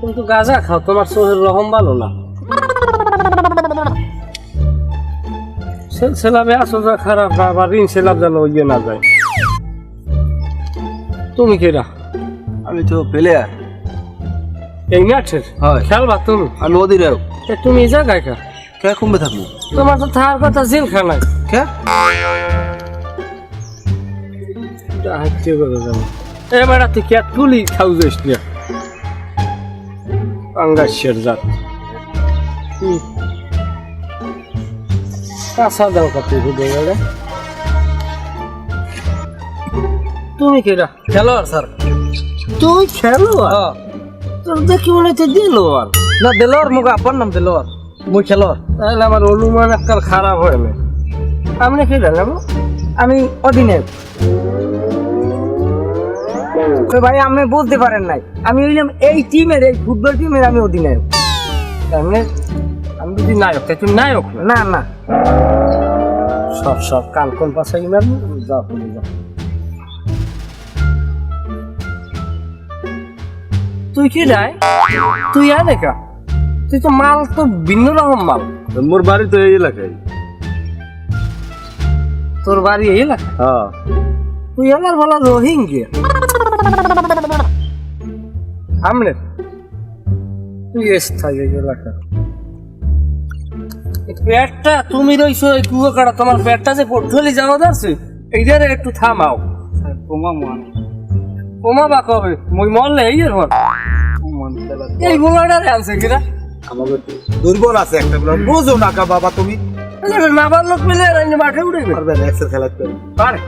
কিন্তু গাঁজা খাও, তোমার চোখের রকম ভালো না। সেলাবে আসো যা খারাপ, আবার ঋণ সেলাব যেন ইয়ে না যায়। তুমি কেরা? আমি তো প্লেয়ার। এই ম্যাচের হয় খেলবা তুমি? আমি অধিনায়ক। তুমি এই জায়গায় কা? কে কমবে থাকবো? তোমার তো থাকার কথা জেলখানায়। কে হাঁটতে করে যাবো এবার তুই কে তুলি খাও যাস না পাঙ্গাসের জাত। কাঁচা দাও কত ঘুরে গেলে। তুমি কেরা? খেলোয়াড় স্যার। তুই খেলো তোর দেখি মনে হচ্ছে দিলো আর না দেলোয়ার, মুখ আপনার নাম দেলোয়ার, মুই খেলোয়াড়। তাহলে আমার অনুমান একটা খারাপ হয় না। আপনি কি জানেন? আমি অধিনায়ক। ভাই আপনি বুঝতে পারেন নাই, আমি হইলাম এই টিমের, এই ফুটবল টিমের আমি অধিনায়ক। আমি যদি নায়ক তাই তুমি নায়ক না না সব সব কান কোন পাশে মারবো যাও তুমি যাও। তুই কি যায়? তুই আয় দেখা, তুই তো মাল তো ভিন্ন রকম মাল। মোর বাড়ি তো এই এলাকায়। তোর বাড়ি এই এলাকা? হ্যাঁ। তুই আমার বলা রোহিঙ্গা আমলে, তুই স্থায়ী এই এলাকা। পেটটা তুমি রইছো এই কুয়ো কাটা, তোমার পেটটা যে পটলি যাওয়া যাচ্ছে এইটারে একটু থামাও। কমাবা কবে? মই মরলে এই এর এই গোলাটারে আনছে কিনা? আমাকে দুর্বল আছে একটা, বোঝো না কা বাবা তুমি। নাবার লোক মিলে মাঠে উঠে পারে।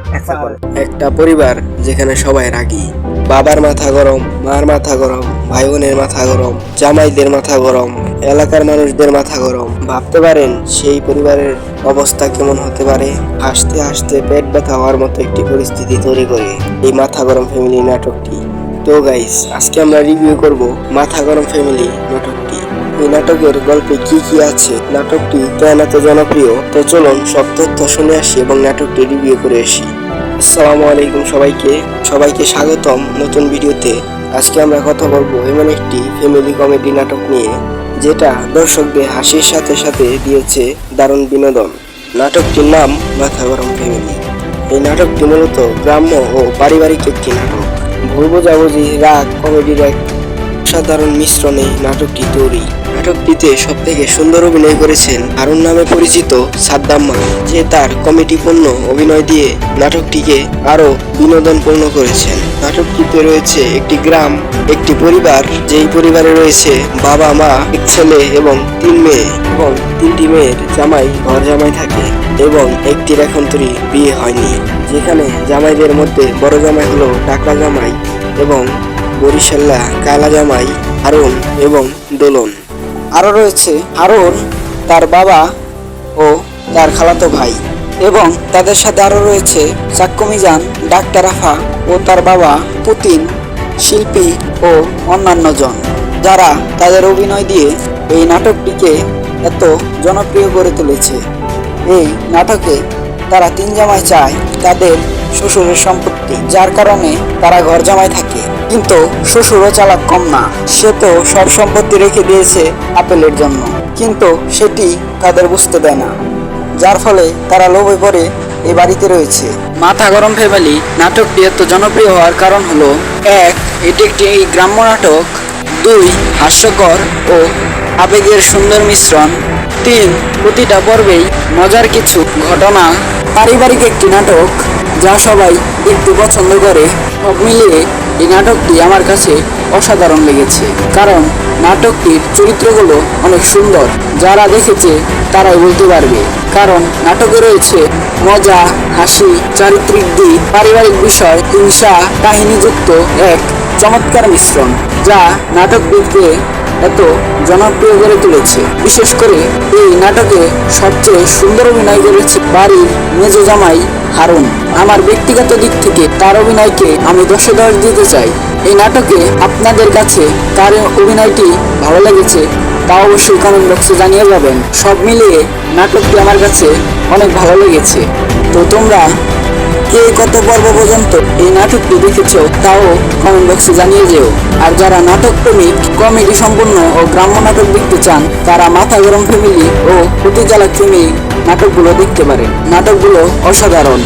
একটা পরিবার যেখানে সবাই রাগী, বাবার মাথা গরম, মার মাথা গরম, ভাই বোনের মাথা গরম, জামাইদের মাথা গরম, এলাকার মানুষদের মাথা গরম। ভাবতে পারেন সেই পরিবারের অবস্থা কেমন হতে পারে? হাসতে হাসতে পেট ব্যথা হওয়ার মতো একটি পরিস্থিতি তৈরি করে এই মাথা গরম ফ্যামিলি নাটকটি। তো গাইস, আজকে আমরা রিভিউ করব মাথা গরম ফ্যামিলি নাটকটি। এই নাটকের গল্পে কি কি আছে, নাটকটি কেন এত জনপ্রিয়, তো চলুন সব তথ্য শুনে আসি এবং নাটকটি রিভিউ করে আসি। আসসালামু আলাইকুম সবাইকে স্বাগতম নতুন ভিডিওতে। আজকে আমরা কথা বলবো এমন একটি ফ্যামিলি কমেডি নাটক নিয়ে, যেটা দর্শকদের হাসির সাথে সাথে দিয়েছে দারুণ বিনোদন। নাটকটির নাম মাথা গরম ফ্যামিলি। এই নাটকটি মূলত গ্রাম্য ও পারিবারিক একটি নাটক। ভুল বোঝাবুঝি, রাগ, কমেডির এক সাধারণ মিশ্রণে নাটকটি তৈরি। নাটকটিতে সব থেকে সুন্দর অভিনয় করেছেন হারুন নামে পরিচিত সাদ্দাম মাহমুদ, যে তার কমেডিপূর্ণ অভিনয় দিয়ে নাটকটিকে আরো বিনোদনপূর্ণ করেছেন। নাটকটিতে রয়েছে একটি গ্রাম, একটি পরিবার, যেই পরিবারে রয়েছে বাবা, মা, এক ছেলে এবং 3 মেয়ে, এবং 3টি মেয়ের জামাই ঘর জামাই থাকে এবং একটির এখন তৈরি বিয়ে হয়নি। যেখানে জামাইদের মধ্যে বড় জামাই হলো টাকলা জামাই এবং বরিশাল্লা কালা জামাই হারুন এবং দোলন। আরও রয়েছে হারুন, তার বাবা ও তার খালাতো ভাই, এবং তাদের সাথে আরও রয়েছে চাক্কু মিজান, ডাক্তার আফা ও তার বাবা, পুতিন, শিল্পী ও অন্যান্য জন, যারা তাদের অভিনয় দিয়ে এই নাটকটিকে এত জনপ্রিয় করে তুলেছে। এই নাটকে তারা 3 জামাই চায় তাদের শ্বশুরের সম্পত্তি, যার কারণে তারা ঘর জামাই থাকে। কিন্তু শ্বশুরও চালাক কম না, সে তো সব সম্পত্তি রেখে দিয়েছে আপেলের জন্য, কিন্তু সেটি তাদের বুঝতে দেয় না, যার ফলে তারা লোভে পড়ে এই বাড়িতে রয়েছে। মাথা গরম ফ্যামিলি নাটকটি এত জনপ্রিয় হওয়ার কারণ হলো 1. এটি একটি গ্রাম্য নাটক, 2. হাস্যকর ও আবেগের সুন্দর মিশ্রণ, 3. প্রতিটা পর্বেই মজার কিছু ঘটনা। পারিবারিক একটি নাটক যা সবাই দেখতে পছন্দ করে। সব মিলিয়ে এই নাটকটি আমার কাছে অসাধারণ লেগেছে, কারণ নাটকটির চরিত্রগুলো অনেক সুন্দর। যারা দেখেছে তারাই বলতে পারবে, কারণ নাটকে রয়েছে মজা, হাসি, চারিত্রিক দিক, পারিবারিক বিষয়, হিংসা, কাহিনীযুক্ত এক চমৎকার মিশ্রণ, যা নাটকটিকে এত জনপ্রিয় করে তুলেছে। বিশেষ করে এই নাটকে সবচেয়ে সুন্দর অভিনয় করেছে বাড়ির মেজ জামাই হারুন। আমার ব্যক্তিগত দিক থেকে তার অভিনয়কে আমি 10-এ 10 দিতে চাই। এই নাটকে আপনাদের কাছে তার অভিনয়টি ভালো লেগেছে তা অবশ্যই কমেন্ট বক্সে জানিয়ে যাবেন। সব মিলিয়ে নাটকটি আমার কাছে অনেক ভালো লেগেছে। তো তোমরা কে কত পর্ব পর্যন্ত এই নাটকটি দেখেছো তাও কমেন্ট বক্সে জানিয়ে যেও। আর যারা নাটক প্রেমিক, কমেডি সম্পূর্ণ ও গ্রাম্য নাটক দেখতে চান তারা মাথা গরম ফ্যামিলি ও প্রতি চালাক ফ্যামিলি নাটকগুলো দেখতে পারেন। নাটকগুলো অসাধারণ।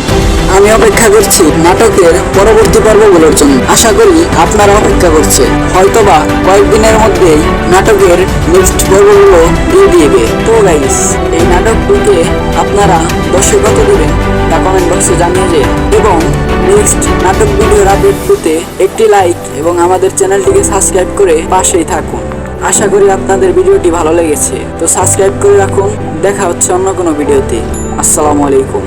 আমি অপেক্ষা করছি নাটকের পরবর্তী পর্বগুলোর জন্য। আশা করি আপনারা অপেক্ষা করছেন। হয়তোবা কয়েকদিনের মধ্যেই নাটকের নেক্সট পর্বগুলো দিয়ে দিবে। তো গাইস, এই নাটকটিকে আপনারা দর্শক কত দিবেন তা কমেন্ট বক্সে জানিয়ে যে, এবং নেক্সট নাটক ভিডিওর আপডেট পেতে একটি লাইক এবং আমাদের চ্যানেলটিকে সাবস্ক্রাইব করে পাশেই থাকুন। আশা করি আপনাদের ভিডিওটি ভালো লেগেছে। তো সাবস্ক্রাইব করে রাখুন। দেখা হচ্ছে অন্য কোনো ভিডিওতে। আসসালামু আলাইকুম।